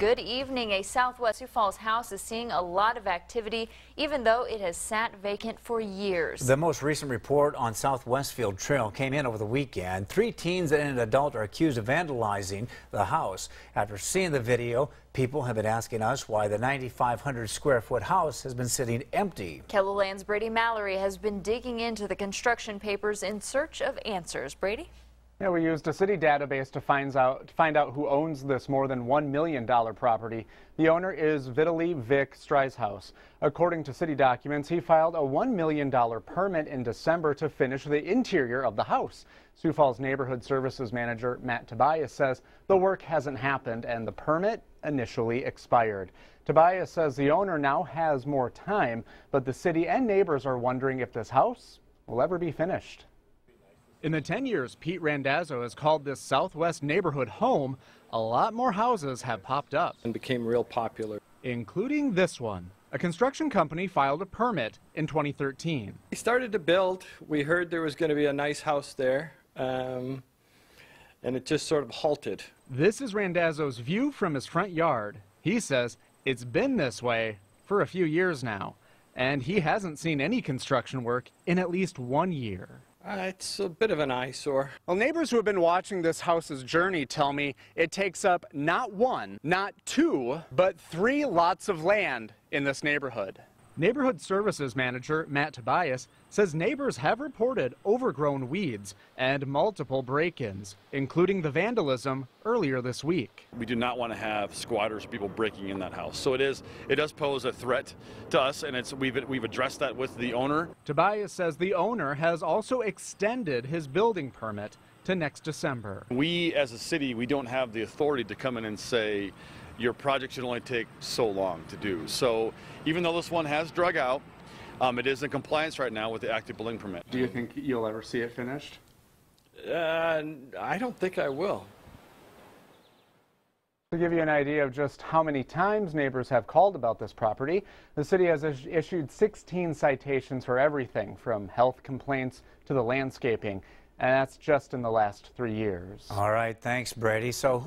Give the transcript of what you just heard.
Good evening. A Southwest Sioux Falls house is seeing a lot of activity, even though it has sat vacant for years. The most recent report on South Westfield Trail came in over the weekend. 3 teens and an adult are accused of vandalizing the house. After seeing the video, people have been asking us why the 9,500 square foot house has been sitting empty. KELOLAND's Brady Mallory has been digging into the construction papers in search of answers. Brady? Yeah, we used a city database to find out who owns this more than $1 million property. The owner is Vitaly Vic Streishaus. According to city documents, he filed a $1 million permit in December to finish the interior of the house. Sioux Falls Neighborhood Services Manager Matt Tobias says the work hasn't happened and the permit initially expired. Tobias says the owner now has more time, but the city and neighbors are wondering if this house will ever be finished. In the 10 years Pete Randazzo has called this Southwest neighborhood home, a lot more houses have popped up. And became real popular. Including this one. A construction company filed a permit in 2013. We started to build. We heard there was going to be a nice house there, and it just sort of halted. This is Randazzo's view from his front yard. He says it's been this way for a few years now, and he hasn't seen any construction work in at least 1 year. It's a bit of an eyesore. Well, neighbors who have been watching this house's journey tell me it takes up not 1, not 2, but 3 lots of land in this neighborhood. Neighborhood Services Manager Matt Tobias says neighbors have reported overgrown weeds and multiple break-ins, including the vandalism earlier this week. We do not want to have squatters or people breaking in that house. So it does pose a threat to us, and we've addressed that with the owner. Tobias says the owner has also extended his building permit to next December. We as a city, we don't have the authority to come in and say your project should only take so long to do. So even though this one has drug out, it is in compliance right now with the active building permit. Do you think you'll ever see it finished? I don't think I will. To give you an idea of just how many times neighbors have called about this property, the city has issued 16 citations for everything from health complaints to the landscaping, and that's just in the last 3 years. All right, thanks, Brady. So